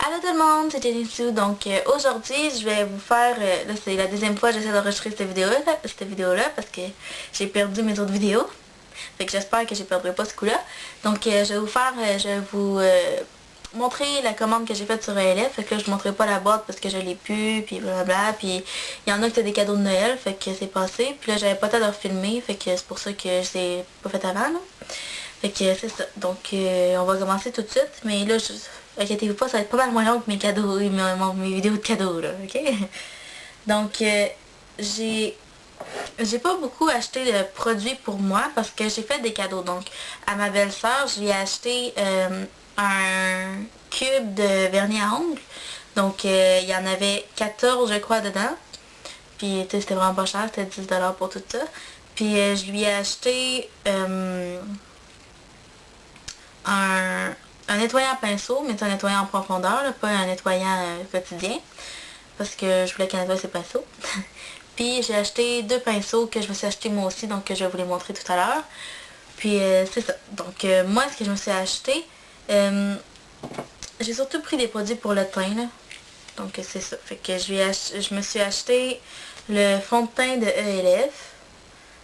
Allô tout le monde, c'est Jenny. Donc aujourd'hui je vais vous faire, là c'est la deuxième fois que j'essaie d'enregistrer cette vidéo là parce que j'ai perdu mes autres vidéos. Fait que j'espère que je ne perdrai pas ce coup là. Donc je vais vous montrer la commande que j'ai faite sur ELF. Fait que là je ne montrerai pas la boîte parce que je l'ai plus, puis blablabla. Puis il y en a qui étaient des cadeaux de Noël, fait que c'est passé. Puis là j'avais pas le temps de refilmer, fait que c'est pour ça que je l'ai pas fait avant là. Fait que c'est ça. Donc on va commencer tout de suite. Mais là, inquiétez-vous pas, ça va être pas mal moins long que mes cadeaux, mes vidéos de cadeaux là, ok? Donc j'ai pas beaucoup acheté de produits pour moi parce que j'ai fait des cadeaux. Donc à ma belle-sœur, j'ai acheté un cube de vernis à ongles. Donc il y en avait 14 je crois dedans. Puis c'était vraiment pas cher, c'était 10$ pour tout ça. Puis je lui ai acheté un nettoyant pinceau, mais c'est un nettoyant en profondeur, là, pas un nettoyant quotidien, parce que je voulais qu'elle nettoie ses pinceaux. Puis j'ai acheté deux pinceaux que je me suis acheté moi aussi, donc je vais vous les montrer tout à l'heure. Puis c'est ça. Donc moi, ce que je me suis acheté, j'ai surtout pris des produits pour le teint, là. Donc c'est ça. Fait que je me suis acheté le fond de teint de ELF.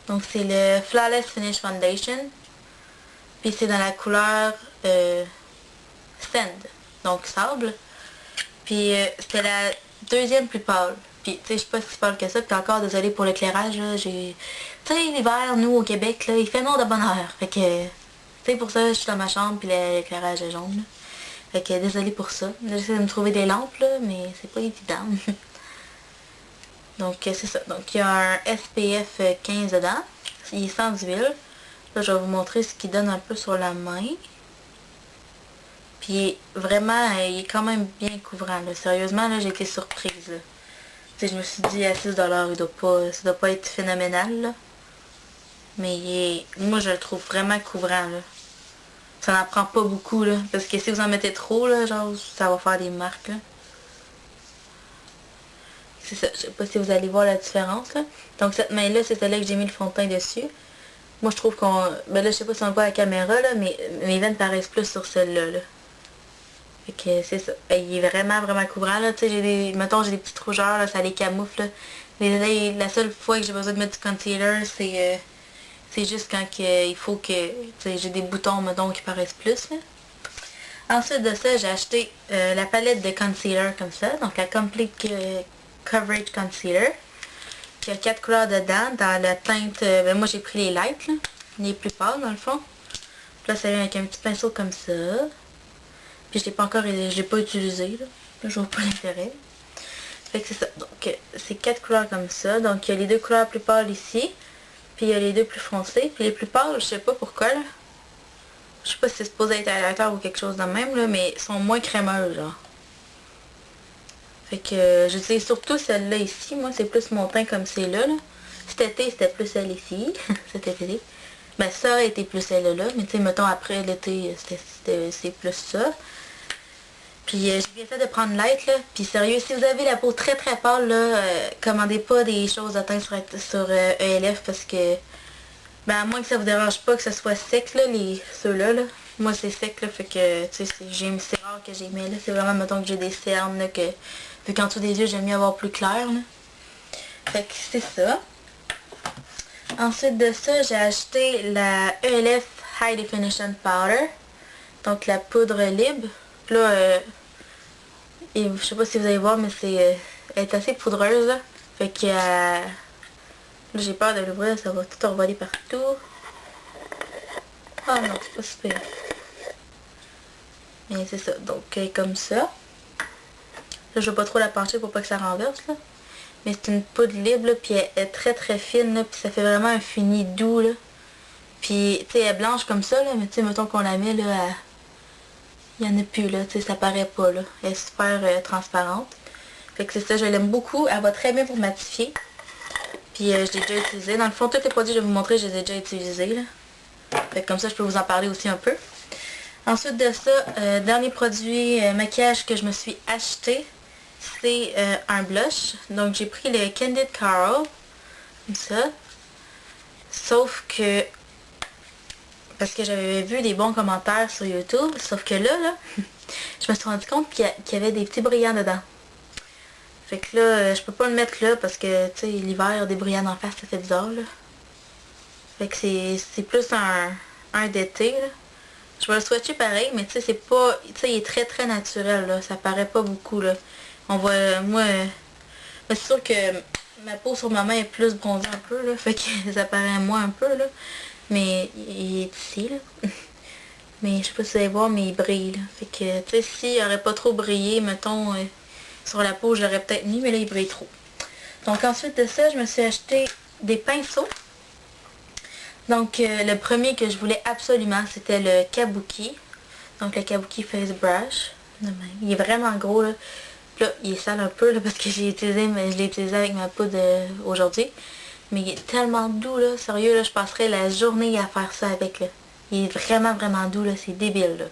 Donc c'est le Flawless Finish Foundation. Puis c'est dans la couleur Sand, donc sable. Puis c'était la deuxième plus pâle. Puis tu sais, je suis pas si pâle que ça. Puis encore, désolée pour l'éclairage, là. Tu sais, l'hiver, nous, au Québec, là, il fait noir de bonne heure. Fait que, tu sais, pour ça, je suis dans ma chambre, puis l'éclairage est jaune, là. Fait que, désolée pour ça. J'essaie de me trouver des lampes, là, mais c'est pas évident. Donc, c'est ça. Donc, il y a un SPF 15 dedans. Il est sans huile. Là, je vais vous montrer ce qu'il donne un peu sur la main. Puis vraiment, il est quand même bien couvrant. Là. Sérieusement, là, j'ai été surprise. Là. Je me suis dit à 6$, ça doit pas être phénoménal. Là. Mais moi, je le trouve vraiment couvrant. Là. Ça n'en prend pas beaucoup. Là, parce que si vous en mettez trop, là, genre, ça va faire des marques. Là. C'est ça. Je sais pas si vous allez voir la différence. Là. Donc cette main-là, c'est celle-là que j'ai mis le fond de teint dessus. Moi, je trouve qu'on... Ben là, je sais pas si on le voit à la caméra, là, mais mes veines paraissent plus sur celle-là. Là. Fait que c'est ça. Il est vraiment couvrant là. Tu sais, mettons j'ai des petites rougeurs, là, ça les camoufle. Là. La seule fois que j'ai besoin de mettre du concealer, c'est juste quand il faut que j'ai des boutons mettons qui paraissent plus. Là. Ensuite de ça, j'ai acheté la palette de concealer comme ça. Donc la Complete Coverage Concealer. Il y a 4 couleurs dedans. Dans la teinte, ben moi j'ai pris les lights, là, les plus pâles dans le fond. Puis là ça vient avec un petit pinceau comme ça. Puis je l'ai pas utilisé, là. Là, je vois pas l'intérêt. Fait que c'est ça. Donc, c'est 4 couleurs comme ça. Donc, il y a les deux couleurs plus pâles ici. Puis, il y a les deux plus foncées. Puis, les plus pâles, je sais pas pourquoi, là. Je sais pas si c'est supposé être highlighter ou quelque chose de même, là. Mais, sont moins crémeuses, genre. Fait que, j'utilise surtout celle-là ici. Moi, c'est plus mon teint comme c'est là, là. Cet été, c'était plus celle ici. Cet été. Ben, ça a été plus celle-là. Mais, tu sais, mettons, après l'été, c'est plus ça. Puis j'ai bien fait de prendre light là. Puis sérieux, si vous avez la peau très pâle là, commandez pas des choses à teindre sur ELF parce que ben à moins que ça vous dérange pas que ce soit sec là, ceux-là là. Moi c'est sec là, fait que tu sais c'est rare que j'ai mis là. C'est vraiment mettons que j'ai des cernes là, que vu qu'en dessous des yeux j'aime mieux avoir plus clair là. Fait que c'est ça. Ensuite de ça, j'ai acheté la ELF High Definition Powder. Donc la poudre libre. Là, et je sais pas si vous allez voir, mais elle est assez poudreuse, là. Fait que, là, j'ai peur de l'ouvrir, ça va tout envoler partout. Ah non, c'est pas super. Mais c'est ça, donc comme ça. Là, je vais pas trop la pencher pour pas que ça renverse, là. Mais c'est une poudre libre, là, puis elle est très fine, là, puis ça fait vraiment un fini doux, là. Puis, tu sais, elle est blanche comme ça, là, mais tu sais, mettons qu'on la met, là, il n'y en a plus là, tu sais, ça paraît pas là. Elle est super transparente. Fait que c'est ça, je l'aime beaucoup. Elle va très bien pour matifier. Puis je l'ai déjà utilisé. Dans le fond, tous les produits que je vais vous montrer, je les ai déjà utilisés là. Fait que comme ça, je peux vous en parler aussi un peu. Ensuite de ça, dernier produit maquillage que je me suis acheté, c'est un blush. Donc j'ai pris le Candid Coral. Comme ça. Sauf que... Parce que j'avais vu des bons commentaires sur YouTube. Sauf que là, je me suis rendu compte qu'il y avait des petits brillants dedans. Fait que là, je peux pas le mettre là parce que, tu sais, l'hiver, des brillants en face, ça fait bizarre, là. Fait que c'est plus un d'été, là. Je vais le swatcher pareil, mais tu sais, c'est pas... Tu sais, il est très très naturel, là. Ça paraît pas beaucoup, là. On voit... Moi... c'est sûr que ma peau sur ma main est plus bronzée un peu, là. Fait que ça paraît moins un peu, là. Mais il est ici, là. Mais je sais pas si vous allez voir, mais il brille, là. Fait que, tu sais, s'il aurait pas trop brillé, mettons, sur la peau, j'aurais peut-être mis, mais là, il brille trop. Donc, ensuite de ça, je me suis acheté des pinceaux. Donc, le premier que je voulais absolument, c'était le Kabuki. Donc, le Kabuki Face Brush. Il est vraiment gros, là. Là, il est sale un peu, là, parce que je l'ai utilisé avec ma poudre aujourd'hui. Mais il est tellement doux, là. Sérieux, là, je passerais la journée à faire ça avec, là. Il est vraiment, vraiment doux, là. C'est débile, là.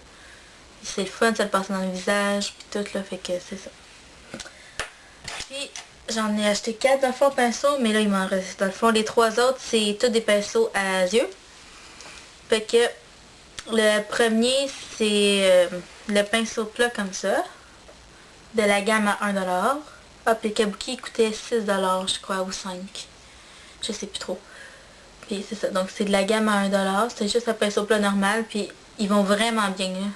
C'est le fun, ça le passe dans le visage, puis tout, là. Fait que c'est ça. Puis, j'en ai acheté 4 dans le fond pinceaux, mais là, il m'en reste. Dans le fond, les 3 autres, c'est tous des pinceaux à yeux. Fait que le premier, c'est le pinceau plat comme ça, de la gamme à 1$. Hop, le Kabuki coûtait 6$, je crois, ou 5$. Je sais plus trop. Puis c'est ça, donc c'est de la gamme à 1$. C'est juste un pinceau plat normal, puis ils vont vraiment bien, là.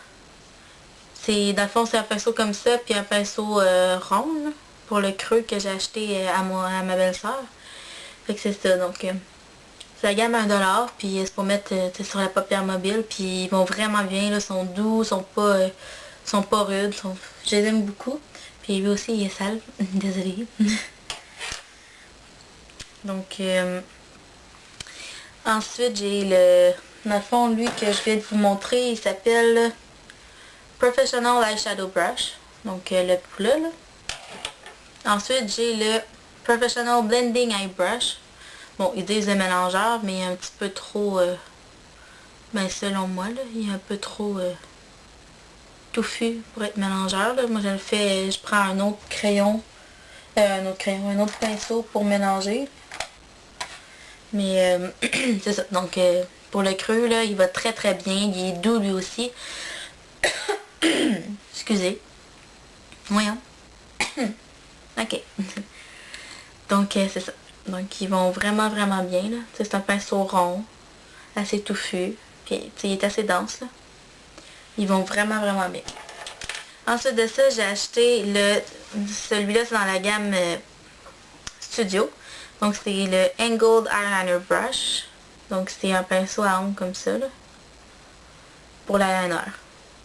Dans le fond, c'est un pinceau comme ça, puis un pinceau rond, là, pour le creux que j'ai acheté à ma belle-sœur. Fait que c'est ça, donc c'est la gamme à 1$, puis c'est pour mettre sur la paupière mobile, puis ils vont vraiment bien, là, sont doux, sont pas rudes, je les aime beaucoup. Puis lui aussi, il est sale, désolée. Donc, ensuite, j'ai dans le fond, lui que je viens de vous montrer, il s'appelle Professional Eyeshadow Brush. Donc, le plat, là. Ensuite, j'ai le Professional Blending Eye Brush. Bon, ils disent le mélangeur, mais il est un petit peu trop... ben, selon moi, là, il est un peu trop touffu pour être mélangeur, là. Moi, je prends un autre crayon, un autre pinceau pour mélanger. Mais, c'est ça. Donc, pour le creux, là, il va très très bien. Il est doux, lui aussi. Excusez. Voyons. Ok. Donc, c'est ça. Donc, ils vont vraiment, vraiment bien, là. C'est un pinceau rond, assez touffu. Puis, il est assez dense, là. Ils vont vraiment, vraiment bien. Ensuite de ça, j'ai acheté celui-là, c'est dans la gamme Studio. Donc, c'est le Angled Eyeliner Brush. Donc, c'est un pinceau à ongles comme ça, là. Pour l'eyeliner.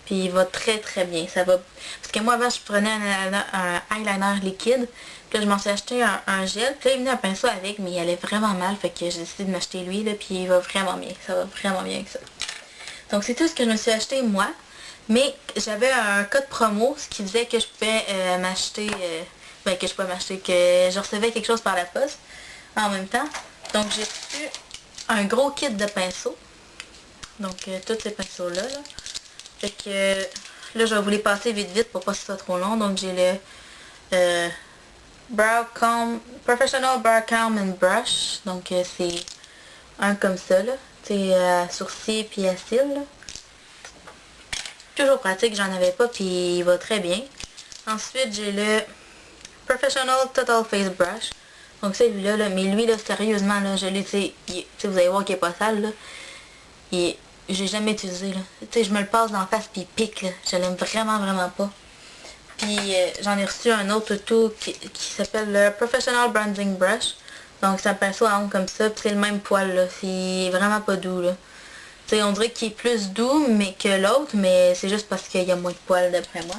Puis, il va très, très bien. Ça va... Parce que moi, avant, je prenais un eyeliner liquide. Puis là, je m'en suis acheté un gel. Puis là, il venait un pinceau avec, mais il allait vraiment mal. Fait que j'ai décidé de m'acheter lui, là. Puis, il va vraiment bien. Ça va vraiment bien avec ça. Donc, c'est tout ce que je me suis acheté, moi. Mais j'avais un code promo, ce qui faisait que je pouvais m'acheter... que je pouvais m'acheter, que je recevais quelque chose par la poste en même temps. Donc, j'ai reçu un gros kit de pinceaux. Donc, tous ces pinceaux-là, là. Fait que là, je vais vous les passer vite vite pour pas que ce soit trop long. Donc, j'ai le Brow Comb, Professional Brow Comb and Brush. Donc, c'est un comme ça, là. C'est à sourcils puis à cils, là. Toujours pratique, j'en avais pas, puis il va très bien. Ensuite, j'ai le Professional Total Face Brush. Donc, celui-là, là, mais lui, là, sérieusement, là, je l'ai, vous allez voir qu'il est pas sale, là. J'ai jamais utilisé, là. Tu sais, je me le passe dans la face, puis il pique, là. Je l'aime vraiment, vraiment pas. Puis, j'en ai reçu un autre tout qui s'appelle le Professional Bronzing Brush. Donc, c'est un pinceau à ongles comme ça, puis c'est le même poil, là. C'est vraiment pas doux, là. Tu sais, on dirait qu'il est plus doux mais que l'autre, mais c'est juste parce qu'il y a moins de poils, d'après moi.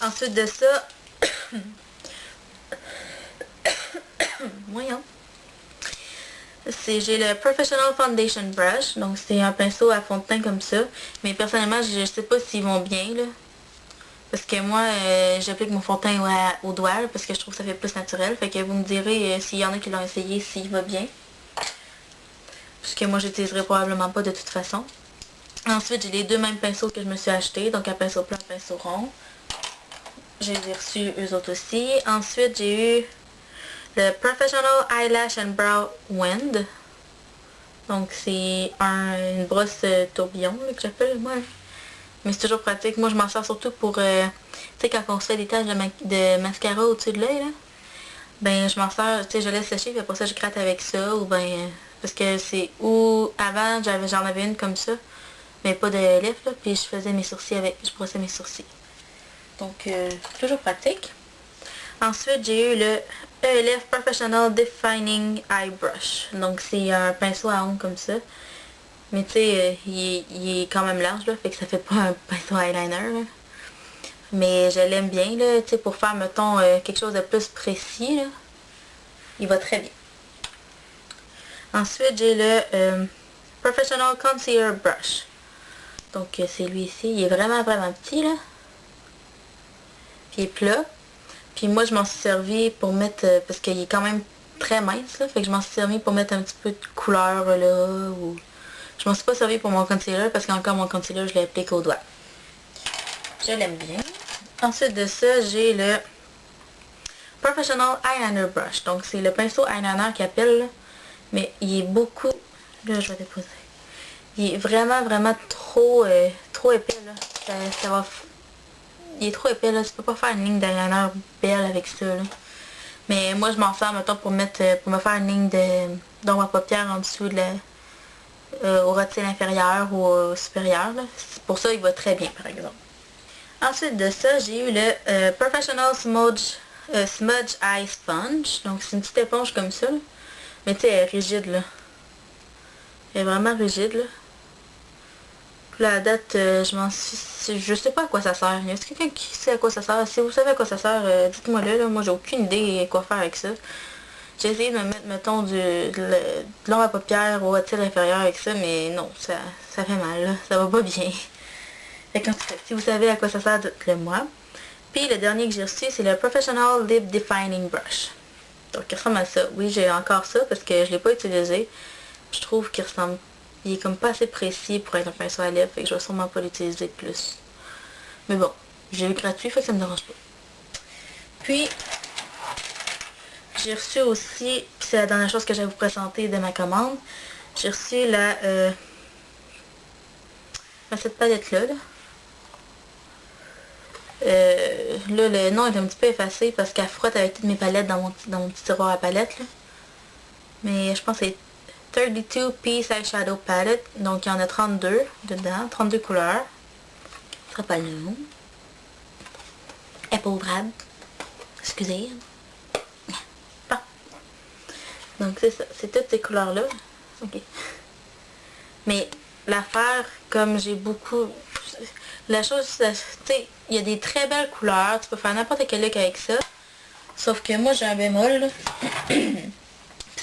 Ensuite de ça... Voyons. J'ai le Professional Foundation Brush. Donc, c'est un pinceau à fond de teint comme ça. Mais personnellement, je sais pas s'ils vont bien, là. Parce que moi, j'applique mon fond de teint au doigt, là, parce que je trouve que ça fait plus naturel. Fait que vous me direz s'il y en a qui l'ont essayé, s'il va bien. Parce que moi, j'utiliserai probablement pas de toute façon. Ensuite, j'ai les deux mêmes pinceaux que je me suis acheté. Donc, un pinceau plat, un pinceau rond. J'ai reçu eux autres aussi. Ensuite, j'ai eu le Professional Eyelash and Brow Wind. Donc, c'est une brosse tourbillon, là, que j'appelle, moi. Mais c'est toujours pratique. Moi, je m'en sers surtout pour, tu sais, quand on se fait des taches de mascara au-dessus de l'œil, là. Ben, je m'en sers, tu sais, je laisse sécher, puis après ça, je gratte avec ça, ou ben, parce que c'est, ou avant, j'en avais une comme ça, mais pas de lèvres, là, puis je faisais mes sourcils avec, je brossais mes sourcils. Donc, toujours pratique. Ensuite, j'ai eu le ELF Professional Defining Eye Brush. Donc, c'est un pinceau à ongles comme ça. Mais tu sais, il est quand même large, là, fait que ça fait pas un pinceau eyeliner, là. Mais je l'aime bien, là, tu sais, pour faire, mettons, quelque chose de plus précis, là. Il va très bien. Ensuite, j'ai le Professional Concealer Brush. Donc, c'est lui ici. Il est vraiment, vraiment petit, là. Puis il est plat. Puis moi, je m'en suis servi pour mettre, parce qu'il est quand même très mince, là. Fait que je m'en suis servi pour mettre un petit peu de couleur, là, ou... Je m'en suis pas servi pour mon concealer, parce qu'encore mon concealer, je l'applique au doigt. Je l'aime bien. Ensuite de ça, j'ai le Professional Eyeliner Brush. Donc, c'est le pinceau eyeliner qu'il appelle, là. Mais il est beaucoup... Là, je vais déposer. Il est vraiment, vraiment trop épais, là. Ça va... Il est trop épais, là. Tu peux pas faire une ligne d'eyeliner belle avec ça, là. Mais moi, je m'en sers, mettons, pour me faire une ligne d'ombre à paupières en dessous de au ras de cils inférieur ou au supérieur, là. Pour ça, il va très bien, par exemple. Ensuite de ça, j'ai eu le Professional Smudge Eye Sponge. Donc, c'est une petite éponge comme ça, là. Mais tu sais, elle est rigide, là. Elle est vraiment rigide, là. Puis la date, je sais pas à quoi ça sert. Y a quelqu'un qui sait à quoi ça sert? Si vous savez à quoi ça sert, dites-moi là. Moi, j'ai aucune idée quoi faire avec ça. J'ai essayé de me mettre, mettons, de l'ombre à paupières ou à cils inférieur avec ça, mais non, ça fait mal, là. Ça va pas bien. Fait qu'en tout cas, si vous savez à quoi ça sert, dites-le moi. Puis le dernier que j'ai reçu, c'est le Professional Lip Defining Brush. Donc il ressemble à ça. Oui, j'ai encore ça parce que je l'ai pas utilisé. Je trouve qu'il ressemble... Il est comme pas assez précis pour être un pinceau à lèvres, et que je vais sûrement pas l'utiliser plus. Mais bon, j'ai eu gratuit, fait que ça me dérange pas. Puis, j'ai reçu aussi, puis c'est la dernière chose que je vais vous présenter de ma commande, j'ai reçu cette palette-là, là. Là, le nom est un petit peu effacé parce qu'elle frotte avec toutes mes palettes dans mon petit tiroir à palettes, là. Mais je pense que c'est 32 Piece Eyeshadow Palette. Donc, il y en a 32 dedans. 32 couleurs. Ce sera pas le nom. Apple Brad. Excusez. Bon. Donc, c'est ça. C'est toutes ces couleurs-là. Ok. Mais l'affaire, comme j'ai beaucoup... La chose, tu sais, il y a des très belles couleurs. Tu peux faire n'importe quel look avec ça. Sauf que moi, j'ai un bémol, là.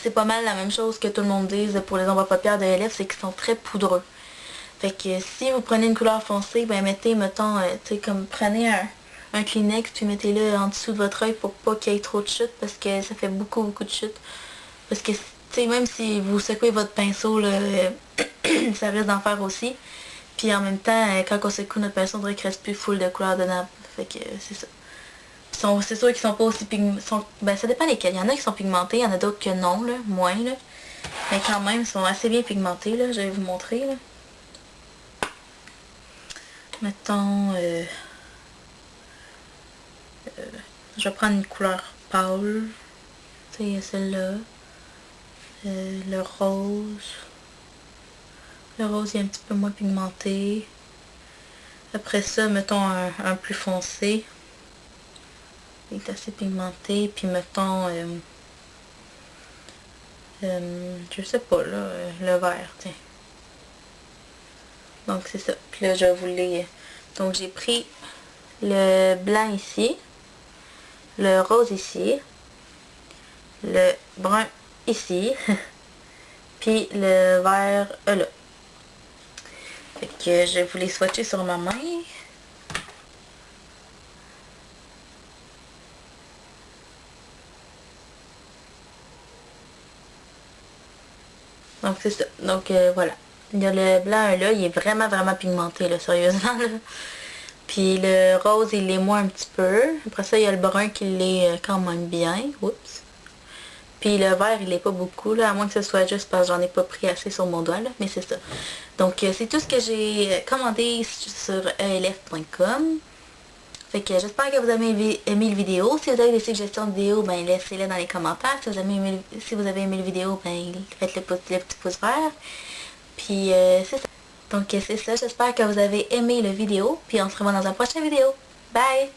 C'est pas mal la même chose que tout le monde dise pour les ombres à paupières de LF, c'est qu'ils sont très poudreux. Fait que si vous prenez une couleur foncée, ben mettez, mettons, tu sais, comme prenez un Kleenex puis mettez-le en dessous de votre œil pour pas qu'il y ait trop de chutes, parce que ça fait beaucoup, beaucoup de chutes. Parce que, tu sais, même si vous secouez votre pinceau, là, ça risque d'en faire aussi. Puis en même temps, quand on secoue notre pinceau, on dirait qu'il reste plus full de couleurs dedans. Fait que c'est ça. C'est sûr qu'ils sont pas aussi pigmentés. Ben, ça dépend lesquels. Il y en a qui sont pigmentés, il y en a d'autres que non, là, moins, là. Mais quand même, ils sont assez bien pigmentés, là. Je vais vous montrer, là. Mettons, je vais prendre une couleur pâle. Tu sais, celle-là. Le rose. Le rose, il est un petit peu moins pigmenté. Après ça, mettons un plus foncé. Il est assez pigmenté. Puis mettons, je sais pas, là, le vert, tiens. Donc c'est ça. Puis là, je vais vous les... Donc j'ai pris le blanc ici, le rose ici, le brun ici, puis le vert là. Fait que je vais vous les swatcher sur ma main. Donc c'est ça. Donc voilà. Il y a le blanc là, il est vraiment vraiment pigmenté là, sérieusement là. Puis le rose il l'est moins un petit peu. Après ça il y a le brun qui l'est quand même bien. Oups. Puis le vert, il est pas beaucoup, là, à moins que ce soit juste parce que j'en ai pas pris assez sur mon doigt, là, mais c'est ça. Donc, c'est tout ce que j'ai commandé sur elf.com. Fait que j'espère que vous avez aimé le vidéo. Si vous avez des suggestions de vidéos, ben laissez-les dans les commentaires. Si vous avez aimé le vidéo, ben faites le petit pouce vert. Puis c'est ça. Donc c'est ça, j'espère que vous avez aimé la vidéo. Puis on se revoit dans une prochaine vidéo. Bye!